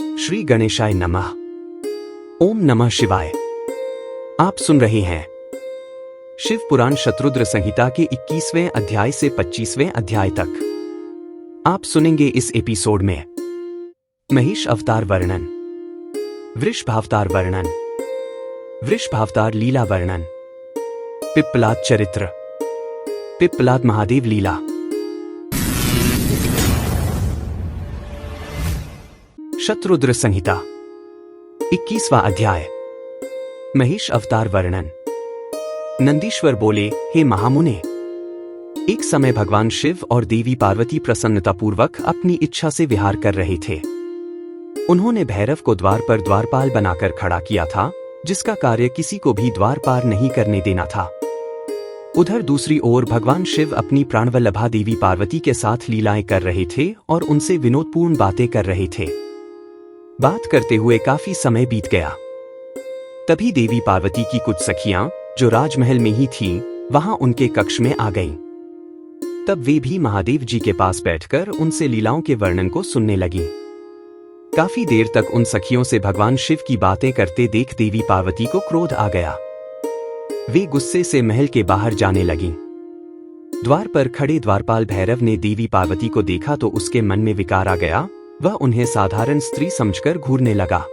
श्री गणेशाय नमः। ओम नमः शिवाय। आप सुन रहे हैं शिव पुराण शत्रुद्र संहिता के 21वें अध्याय से 25वें अध्याय तक। आप सुनेंगे इस एपिसोड में महिष अवतार वर्णन, वृषभावतार वर्णन, वृषभावतार लीला वर्णन, पिप्पलाद चरित्र, पिप्पलाद महादेव लीला। शत्रुद्र संहिता 21वां अध्याय, महिष अवतार वर्णन। नंदीश्वर बोले, हे महामुने, एक समय भगवान शिव और देवी पार्वती प्रसन्नतापूर्वक अपनी इच्छा से विहार कर रहे थे। उन्होंने भैरव को द्वार पर द्वारपाल बनाकर खड़ा किया था, जिसका कार्य किसी को भी द्वार पार नहीं करने देना था। उधर दूसरी ओर भगवान शिव अपनी प्राणवल्लभा देवी पार्वती के साथ लीलाएं कर रहे थे और उनसे विनोदपूर्ण बातें कर रहे थे। बात करते हुए काफी समय बीत गया। तभी देवी पार्वती की कुछ सखियां, जो राजमहल में ही थीं, वहां उनके कक्ष में आ गईं। तब वे भी महादेव जी के पास बैठकर उनसे लीलाओं के वर्णन को सुनने लगीं। काफी देर तक उन सखियों से भगवान शिव की बातें करते देख देवी पार्वती को क्रोध आ गया। वे गुस्से से महल के बाहर जाने लगीं। द्वार पर खड़े द्वारपाल भैरव ने देवी पार्वती को देखा तो उसके मन में विकार आ गया। वह उन्हें साधारण स्त्री समझकर घूरने लगा।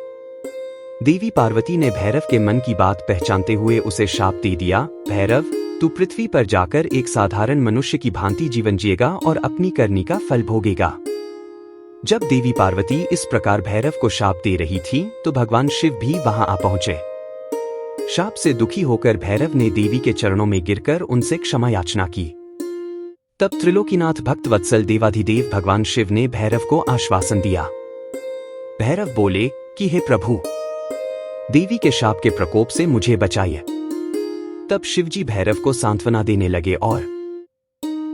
देवी पार्वती ने भैरव के मन की बात पहचानते हुए उसे शाप दे दिया, भैरव, तू पृथ्वी पर जाकर एक साधारण मनुष्य की भांति जीवन जिएगा और अपनी करनी का फल भोगेगा। जब देवी पार्वती इस प्रकार भैरव को शाप दे रही थी तो भगवान शिव भी वहां आ पहुंचे। शाप से दुखी होकर भैरव ने देवी के चरणों में गिरकर उनसे क्षमा याचना की। तब त्रिलोकीनाथ भक्त वत्सल देवाधिदेव भगवान शिव ने भैरव को आश्वासन दिया। भैरव बोले कि हे प्रभु, देवी के शाप के प्रकोप से मुझे बचाइए। तब शिवजी भैरव को सांत्वना देने लगे और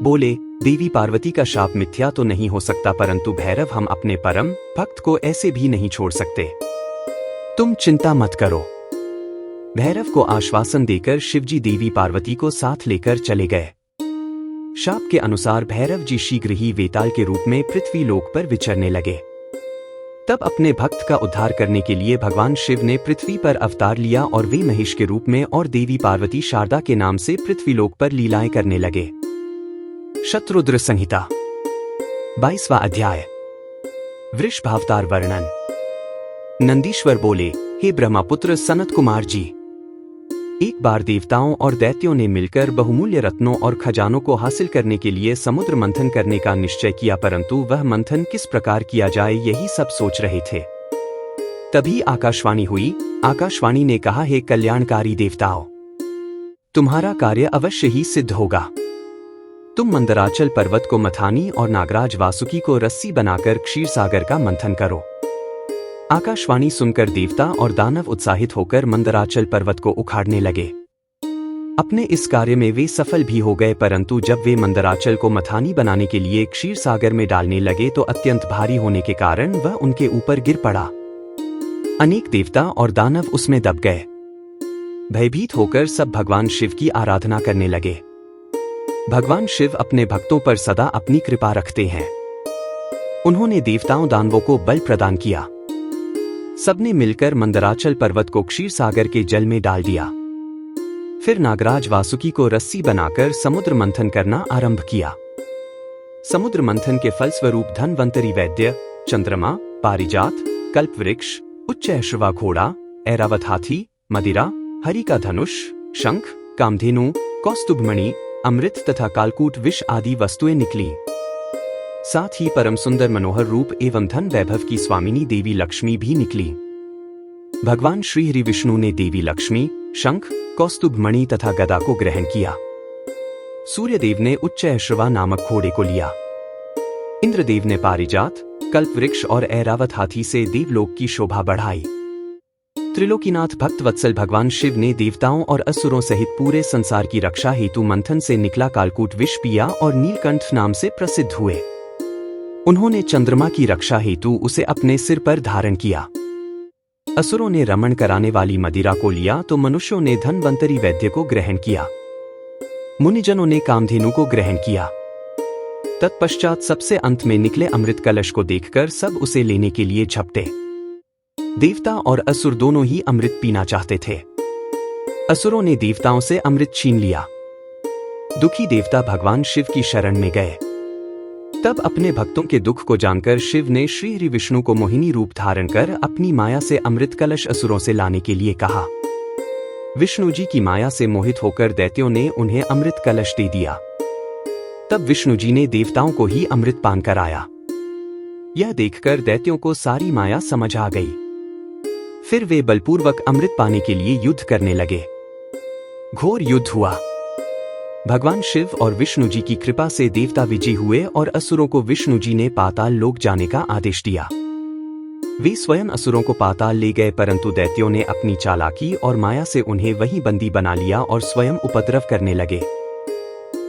बोले, देवी पार्वती का शाप मिथ्या तो नहीं हो सकता, परंतु भैरव, हम अपने परम भक्त को ऐसे भी नहीं छोड़ सकते। तुम चिंता मत करो। भैरव को आश्वासन देकर शिवजी देवी पार्वती को साथ लेकर चले गए। शाप के अनुसार भैरव जी शीघ्र ही वेताल के रूप में पृथ्वी लोक पर विचरने लगे। तब अपने भक्त का उद्धार करने के लिए भगवान शिव ने पृथ्वी पर अवतार लिया और वे महिष के रूप में और देवी पार्वती शारदा के नाम से पृथ्वी लोक पर लीलाएं करने लगे। शत्रुद्र संहिता 22वां अध्याय, वृषभावतार वर्णन। नंदीश्वर बोले, हे ब्रह्मपुत्र सनत कुमार जी, एक बार देवताओं और दैत्यों ने मिलकर बहुमूल्य रत्नों और खजानों को हासिल करने के लिए समुद्र मंथन करने का निश्चय किया, परंतु वह मंथन किस प्रकार किया जाए यही सब सोच रहे थे। तभी आकाशवाणी हुई। आकाशवाणी ने कहा, हे कल्याणकारी देवताओं, तुम्हारा कार्य अवश्य ही सिद्ध होगा। तुम मंदराचल पर्वत को मथानी और नागराज वासुकी को रस्सी बनाकर क्षीरसागर का मंथन करो। आकाशवाणी सुनकर देवता और दानव उत्साहित होकर मंदराचल पर्वत को उखाड़ने लगे। अपने इस कार्य में वे सफल भी हो गए, परंतु जब वे मंदराचल को मथानी बनाने के लिए क्षीरसागर में डालने लगे तो अत्यंत भारी होने के कारण वह उनके ऊपर गिर पड़ा। अनेक देवता और दानव उसमें दब गए। भयभीत होकर सब भगवान शिव की आराधना करने लगे। भगवान शिव अपने भक्तों पर सदा अपनी कृपा रखते हैं। उन्होंने देवताओं दानवों को बल प्रदान किया। सबने मिलकर मंदराचल पर्वत को क्षीरसागर के जल में डाल दिया। फिर नागराज वासुकी को रस्सी बनाकर समुद्र मंथन करना आरंभ किया। समुद्र मंथन के फलस्वरूप धन्वंतरी वैद्य, चंद्रमा, पारिजात, कल्पवृक्ष, उच्चैश्रवा घोड़ा, ऐरावत हाथी, मदिरा, हरि का धनुष, शंख, कामधेनु, कौस्तुभमणि, अमृत तथा कालकूट विष आदि वस्तुएं निकली। साथ ही परम सुंदर मनोहर रूप एवं धन वैभव की स्वामिनी देवी लक्ष्मी भी निकली। भगवान श्री हरि विष्णु ने देवी लक्ष्मी, शंख, कौस्तुभमणि तथा गदा को ग्रहण किया। सूर्यदेव ने उच्चैश्रवा नामक घोड़े को लिया। इंद्रदेव ने पारिजात, कल्पवृक्ष और ऐरावत हाथी से देवलोक की शोभा बढ़ाई। त्रिलोकीनाथ भक्त वत्सल भगवान शिव ने देवताओं और असुरों सहित पूरे संसार की रक्षा हेतु मंथन से निकला कालकूट विष पिया और नीलकंठ नाम से प्रसिद्ध हुए। उन्होंने चंद्रमा की रक्षा हेतु उसे अपने सिर पर धारण किया। असुरों ने रमण कराने वाली मदिरा को लिया तो मनुष्यों ने धन्वंतरी वैद्य को ग्रहण किया। मुनिजनों ने कामधेनु को ग्रहण किया। तत्पश्चात सबसे अंत में निकले अमृत कलश को देखकर सब उसे लेने के लिए झपटे। देवता और असुर दोनों ही अमृत पीना चाहते थे। असुरों ने देवताओं से अमृत छीन लिया। दुखी देवता भगवान शिव की शरण में गए। तब अपने भक्तों के दुख को जानकर शिव ने श्री हरि विष्णु को मोहिनी रूप धारण कर अपनी माया से अमृत कलश असुरों से लाने के लिए कहा। विष्णु जी की माया से मोहित होकर दैत्यों ने उन्हें अमृत कलश दे दिया। तब विष्णु जी ने देवताओं को ही अमृत पान कराया। यह देखकर दैत्यों को सारी माया समझ आ गई। फिर वे बलपूर्वक अमृत पाने के लिए युद्ध करने लगे। घोर युद्ध हुआ। भगवान शिव और विष्णु जी की कृपा से देवता विजयी हुए और असुरों को विष्णु जी ने पाताल लोक जाने का आदेश दिया। वे स्वयं असुरों को पाताल ले गए, परंतु दैत्यों ने अपनी चालाकी और माया से उन्हें वहीं बंदी बना लिया और स्वयं उपद्रव करने लगे।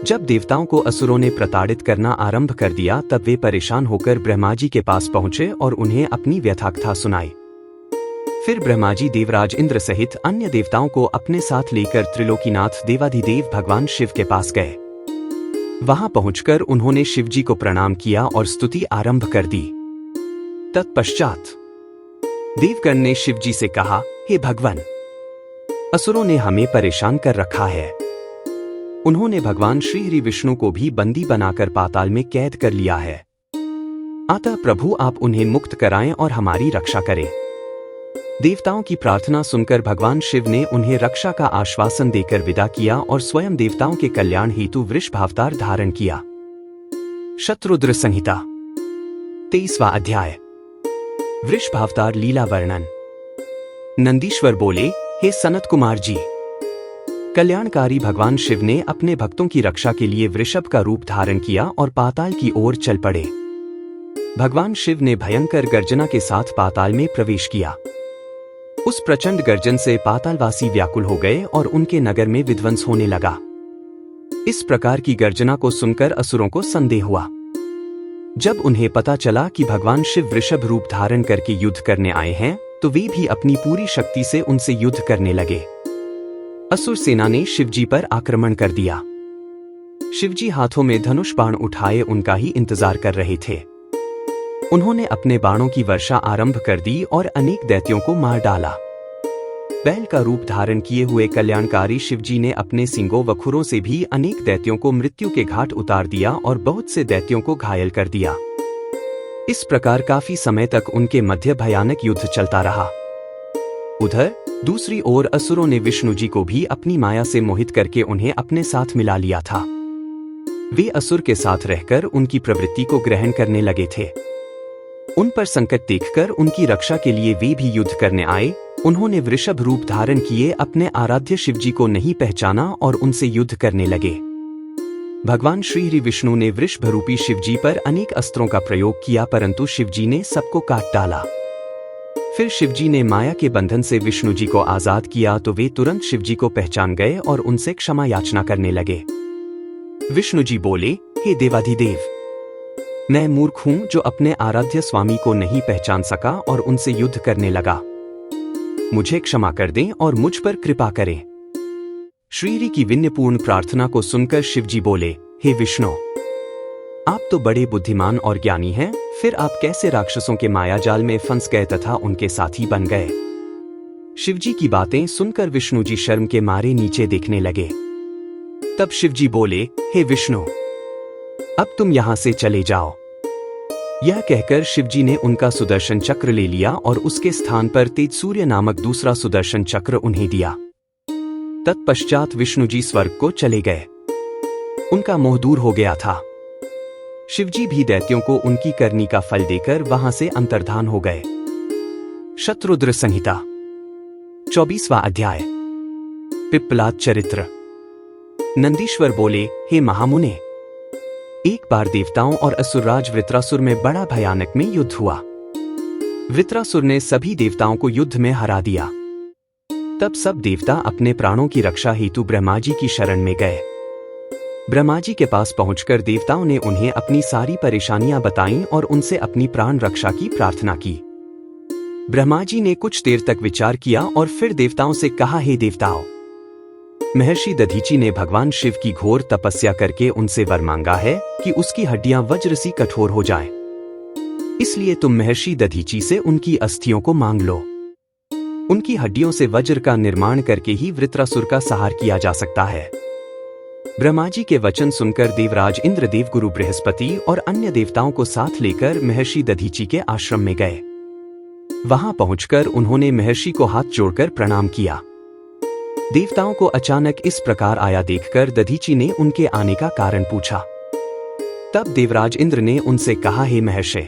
जब देवताओं को असुरों ने प्रताड़ित करना आरंभ कर दिया, तब वे परेशान होकर ब्रह्मा जी के पास पहुंचे और उन्हें अपनी व्यथाकथा सुनाई। फिर ब्रह्मा जी देवराज इंद्र सहित अन्य देवताओं को अपने साथ लेकर त्रिलोकीनाथ देवाधिदेव भगवान शिव के पास गए। वहां पहुंचकर उन्होंने शिव जी को प्रणाम किया और स्तुति आरंभ कर दी। तत्पश्चात देवगण ने शिव जी से कहा, हे भगवान, असुरों ने हमें परेशान कर रखा है। उन्होंने भगवान श्री हरि विष्णु को भी बंदी बनाकर पाताल में कैद कर लिया है। अतः प्रभु आप उन्हें मुक्त कराएं और हमारी रक्षा करें। देवताओं की प्रार्थना सुनकर भगवान शिव ने उन्हें रक्षा का आश्वासन देकर विदा किया और स्वयं देवताओं के कल्याण हेतु वृषभावतार धारण किया। शत्रुद्र संहिता 23वां अध्याय। वृषभावतार लीला वर्णन। नंदीश्वर बोले, हे सनत कुमार जी, कल्याणकारी भगवान शिव ने अपने भक्तों की रक्षा के लिए वृषभ का रूप धारण किया और पाताल की ओर चल पड़े। भगवान शिव ने भयंकर गर्जना के साथ पाताल में प्रवेश किया। उस प्रचंड गर्जन से पातालवासी व्याकुल हो गए और उनके नगर में विध्वंस होने लगा। इस प्रकार की गर्जना को सुनकर असुरों को संदेह हुआ। जब उन्हें पता चला कि भगवान शिव वृषभ रूप धारण करके युद्ध करने आए हैं, तो वे भी अपनी पूरी शक्ति से उनसे युद्ध करने लगे। असुर सेना ने शिवजी पर आक्रमण कर दिया। शिवजी हाथों में धनुष बाण उठाए उनका ही इंतजार कर रहे थे। उन्होंने अपने बाणों की वर्षा आरंभ कर दी और अनेक दैत्यों को मार डाला। बैल का रूप धारण किए हुए कल्याणकारी शिवजी ने अपने सींगों व खुरों से भी अनेक दैत्यों को मृत्यु के घाट उतार दिया और बहुत से दैत्यों को घायल कर दिया। इस प्रकार काफी समय तक उनके मध्य भयानक युद्ध चलता रहा। उधर दूसरी ओर असुरों ने विष्णु जी को भी अपनी माया से मोहित करके उन्हें अपने साथ मिला लिया था। वे असुर के साथ रहकर उनकी प्रवृत्ति को ग्रहण करने लगे थे। उन पर संकट देखकर उनकी रक्षा के लिए वे भी युद्ध करने आए। उन्होंने वृषभ रूप धारण किए अपने आराध्य शिवजी को नहीं पहचाना और उनसे युद्ध करने लगे। भगवान श्री हरि विष्णु ने वृषभ रूपी शिवजी पर अनेक अस्त्रों का प्रयोग किया, परंतु शिवजी ने सबको काट डाला। फिर शिवजी ने माया के बंधन से विष्णु जी को आजाद किया, तो वे तुरंत शिवजी को पहचान गए और उनसे क्षमा याचना करने लगे। विष्णु जी बोले, हे देवाधिदेव, मैं मूर्ख हूं जो अपने आराध्य स्वामी को नहीं पहचान सका और उनसे युद्ध करने लगा। मुझे क्षमा कर दें और मुझ पर कृपा करें। श्रीहरि की विनयपूर्ण प्रार्थना को सुनकर शिवजी बोले, हे विष्णु, आप तो बड़े बुद्धिमान और ज्ञानी हैं, फिर आप कैसे राक्षसों के मायाजाल में फंस गए तथा उनके साथी बन गए? शिवजी की बातें सुनकर विष्णु जी शर्म के मारे नीचे देखने लगे। तब शिवजी बोले, हे विष्णु, अब तुम यहां से चले जाओ। यह कहकर शिवजी ने उनका सुदर्शन चक्र ले लिया और उसके स्थान पर तेज सूर्य नामक दूसरा सुदर्शन चक्र उन्हें दिया। तत्पश्चात विष्णु जी स्वर्ग को चले गए। उनका मोह दूर हो गया था। शिवजी भी दैत्यों को उनकी करनी का फल देकर वहां से अंतर्धान हो गए। शत्रुद्र संहिता 24वां अध्याय। पिप्पलाद चरित्र। नंदीश्वर बोले, हे महामुने, एक बार देवताओं और असुरराज वृत्रासुर में बड़ा भयानक में युद्ध हुआ। वृत्रासुर ने सभी देवताओं को युद्ध में हरा दिया। तब सब देवता अपने प्राणों की रक्षा हेतु ब्रह्मा जी की शरण में गए। ब्रह्मा जी के पास पहुंचकर देवताओं ने उन्हें अपनी सारी परेशानियां बताईं और उनसे अपनी प्राण रक्षा की प्रार्थना की। ब्रह्मा जी ने कुछ देर तक विचार किया और फिर देवताओं से कहा, हे देवताओं, महर्षि दधीची ने भगवान शिव की घोर तपस्या करके उनसे वर मांगा है कि उसकी हड्डियां वज्र सी कठोर हो जाएं। इसलिए तुम महर्षि दधीची से उनकी अस्थियों को मांग लो। उनकी हड्डियों से वज्र का निर्माण करके ही वृत्रासुर का संहार किया जा सकता है। ब्रह्मा जी के वचन सुनकर देवराज इंद्र देवगुरु बृहस्पति और अन्य देवताओं को साथ लेकर महर्षि दधीचि के आश्रम में गए। वहां पहुंचकर उन्होंने महर्षि को हाथ जोड़कर प्रणाम किया। देवताओं को अचानक इस प्रकार आया देखकर दधीचि ने उनके आने का कारण पूछा। तब देवराज इंद्र ने उनसे कहा, हे महर्षि,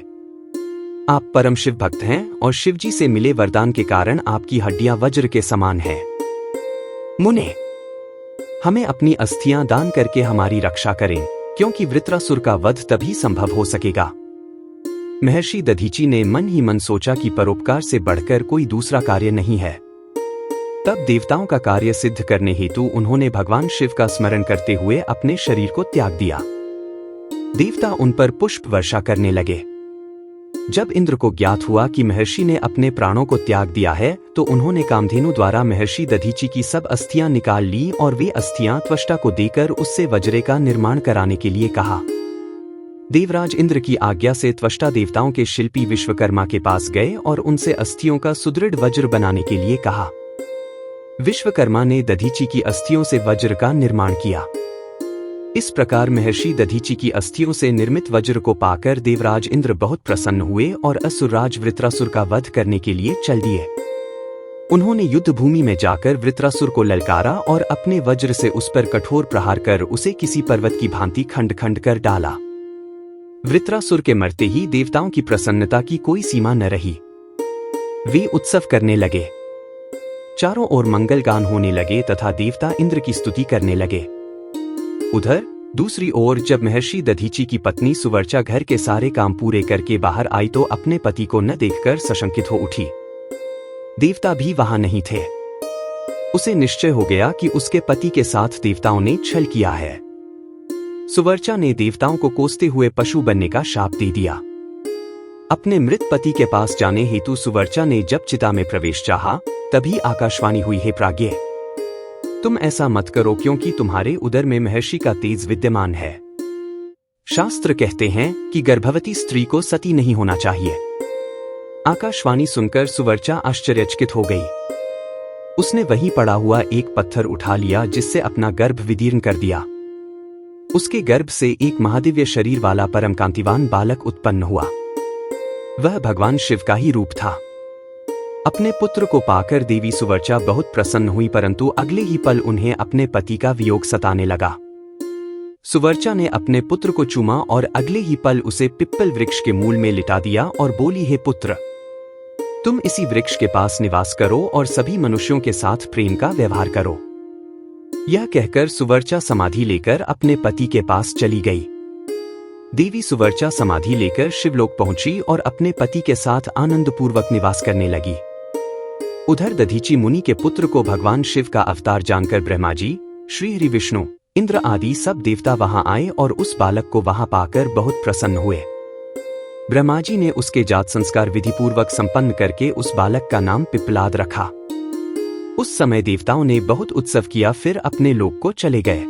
आप परम शिव भक्त हैं और शिवजी से मिले वरदान के कारण आपकी हड्डियां वज्र के समान हैं। मुने, हमें अपनी अस्थियां दान करके हमारी रक्षा करें, क्योंकि वृत्रासुर का वध तभी संभव हो सकेगा। महर्षि दधीचि ने मन ही मन सोचा कि परोपकार से बढ़कर कोई दूसरा कार्य नहीं है। तब देवताओं का कार्य सिद्ध करने हेतु उन्होंने भगवान शिव का स्मरण करते हुए अपने शरीर को त्याग दिया। देवता उन पर पुष्प वर्षा करने लगे। जब इंद्र को ज्ञात हुआ कि महर्षि ने अपने प्राणों को त्याग दिया है, तो उन्होंने कामधेनु द्वारा महर्षि दधीचि की सब अस्थियां निकाल ली और वे अस्थियां त्वष्टा को देकर उससे वज्रे का निर्माण कराने के लिए कहा। देवराज इंद्र की आज्ञा से त्वष्टा देवताओं के शिल्पी विश्वकर्मा के पास गए और उनसे अस्थियों का सुदृढ़ वज्र बनाने के लिए कहा। विश्वकर्मा ने दधीचि की अस्थियों से वज्र का निर्माण किया। इस प्रकार महर्षि दधीचि की अस्थियों से निर्मित वज्र को पाकर देवराज इंद्र बहुत प्रसन्न हुए और असुरराज वृत्रासुर का वध करने के लिए चल दिए। उन्होंने युद्ध भूमि में जाकर वृत्रासुर को ललकारा और अपने वज्र से उस पर कठोर प्रहार कर उसे किसी पर्वत की भांति खंड खंड कर डाला। वृत्रासुर के मरते ही देवताओं की प्रसन्नता की कोई सीमा न रही। वे उत्सव करने लगे। चारों ओर मंगल गान होने लगे तथा देवता इंद्र की स्तुति करने लगे। उधर दूसरी ओर जब महर्षि दधीचि की पत्नी सुवर्चा घर के सारे काम पूरे करके बाहर आई तो अपने पति को न देखकर सशंकित हो उठी। देवता भी वहां नहीं थे। उसे निश्चय हो गया कि उसके पति के साथ देवताओं ने छल किया है। सुवर्चा ने देवताओं को कोसते हुए पशु बनने का शाप दे दिया। अपने मृत पति के पास जाने हेतु सुवर्चा ने जब चिता में प्रवेश चाहा, तभी आकाशवाणी हुई, हे प्राज्ञ, तुम ऐसा मत करो, क्योंकि तुम्हारे उदर में महर्षि का तेज विद्यमान है। शास्त्र कहते हैं कि गर्भवती स्त्री को सती नहीं होना चाहिए। आकाशवाणी सुनकर सुवर्चा आश्चर्यचकित हो गई। उसने वहीं पड़ा हुआ एक पत्थर उठा लिया, जिससे अपना गर्भ विदीर्ण कर दिया। उसके गर्भ से एक महादिव्य शरीर वाला परम कांतिवान बालक उत्पन्न हुआ। वह भगवान शिव का ही रूप था। अपने पुत्र को पाकर देवी सुवर्चा बहुत प्रसन्न हुई, परंतु अगले ही पल उन्हें अपने पति का वियोग सताने लगा। सुवर्चा ने अपने पुत्र को चूमा और अगले ही पल उसे पिप्पल वृक्ष के मूल में लिटा दिया और बोली, हे पुत्र, तुम इसी वृक्ष के पास निवास करो और सभी मनुष्यों के साथ प्रेम का व्यवहार करो। यह कहकर सुवर्चा समाधि लेकर अपने पति के पास चली गई। देवी सुवर्चा समाधि लेकर शिवलोक पहुंची और अपने पति के साथ आनंदपूर्वक निवास करने लगी। उधर दधीचि मुनि के पुत्र को भगवान शिव का अवतार जानकर ब्रह्मा जी, श्री हरि विष्णु, इंद्र आदि सब देवता वहां आए और उस बालक को वहां पाकर बहुत प्रसन्न हुए। ब्रह्मा जी ने उसके जात संस्कार विधिपूर्वक संपन्न करके उस बालक का नाम पिप्पलाद रखा। उस समय देवताओं ने बहुत उत्सव किया, फिर अपने लोक को चले गए।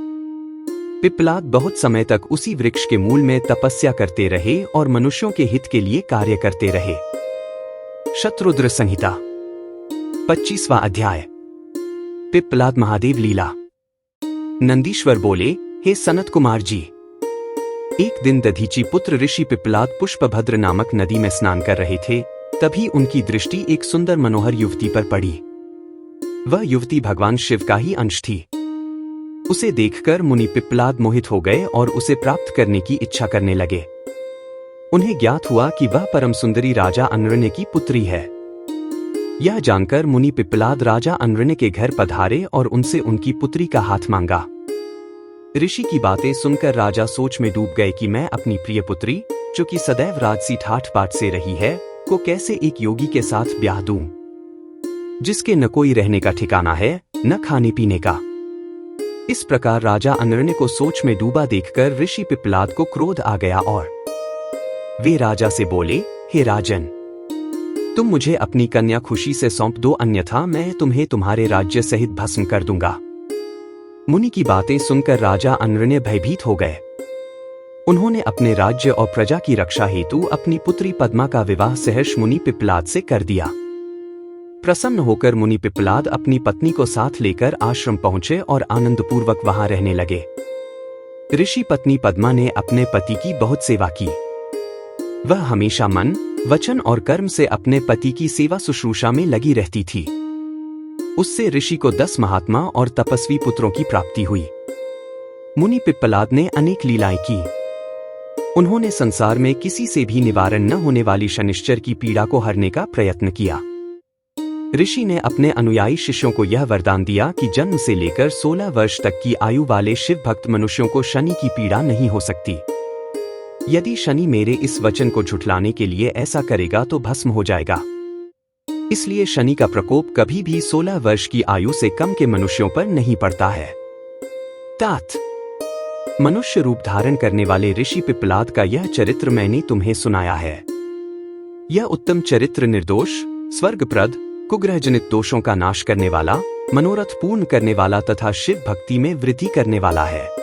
पिप्पलाद बहुत समय तक उसी वृक्ष के मूल में तपस्या करते रहे और मनुष्यों के हित के लिए कार्य करते रहे। शत्रुद्र संहिता 25वां अध्याय। पिप्पलाद महादेव लीला। नंदीश्वर बोले, हे सनत कुमार जी, एक दिन दधीचि पुत्र ऋषि पिप्पलाद पुष्पभद्र नामक नदी में स्नान कर रहे थे। तभी उनकी दृष्टि एक सुंदर मनोहर युवती पर पड़ी। वह युवती भगवान शिव का ही अंश थी। उसे देखकर मुनि पिप्पलाद मोहित हो गए और उसे प्राप्त करने की इच्छा करने लगे। उन्हें ज्ञात हुआ कि वह परम सुंदरी राजा अनरण्य की पुत्री है। यह जानकर मुनि पिप्पलाद राजा अनरण्य के घर पधारे और उनसे उनकी पुत्री का हाथ मांगा। ऋषि की बातें सुनकर राजा सोच में डूब गए कि मैं अपनी प्रिय पुत्री, जो कि सदैव राजसी ठाठ बाट से रही है, को कैसे एक योगी के साथ ब्याह दूं, जिसके न कोई रहने का ठिकाना है न खाने पीने का। इस प्रकार राजा अनरण्य को सोच में डूबा देखकर ऋषि पिप्पलाद को क्रोध आ गया और वे राजा से बोले, हे राजन, तुम मुझे अपनी कन्या खुशी से सौंप दो, अन्यथा मैं तुम्हें तुम्हारे राज्य सहित भस्म कर दूंगा। मुनि की बातें सुनकर राजा अनरण्य भयभीत हो गए। उन्होंने अपने राज्य और प्रजा की रक्षा हेतु अपनी पुत्री पद्मा का विवाह सहर्ष मुनि पिप्पलाद से कर दिया। प्रसन्न होकर मुनि पिप्पलाद अपनी पत्नी को साथ लेकर आश्रम पहुंचे और आनंदपूर्वक वहां रहने लगे। ऋषि पत्नी पद्मा ने अपने पति की बहुत सेवा की। वह हमेशा मन, वचन और कर्म से अपने पति की सेवा शुश्रूषा में लगी रहती थी। उससे ऋषि को 10 महात्मा और तपस्वी पुत्रों की प्राप्ति हुई। मुनि पिप्पलाद ने अनेक लीलाएं की। उन्होंने संसार में किसी से भी निवारण न होने वाली शनिश्चर की पीड़ा को हरने का प्रयत्न किया। ऋषि ने अपने अनुयायी शिष्यों को यह वरदान दिया कि जन्म से लेकर 16 वर्ष तक की आयु वाले शिव भक्त मनुष्यों को शनि की पीड़ा नहीं हो सकती। यदि शनि मेरे इस वचन को झुठलाने के लिए ऐसा करेगा तो भस्म हो जाएगा। इसलिए शनि का प्रकोप कभी भी 16 वर्ष की आयु से कम के मनुष्यों पर नहीं पड़ता है। तात मनुष्य रूप धारण करने वाले ऋषि पिप्पलाद का यह चरित्र मैंने तुम्हें सुनाया है। यह उत्तम चरित्र निर्दोष, स्वर्गप्रद, कुग्रहजनित दोषों का नाश करने वाला, मनोरथ पूर्ण करने वाला तथा शिव भक्ति में वृद्धि करने वाला है।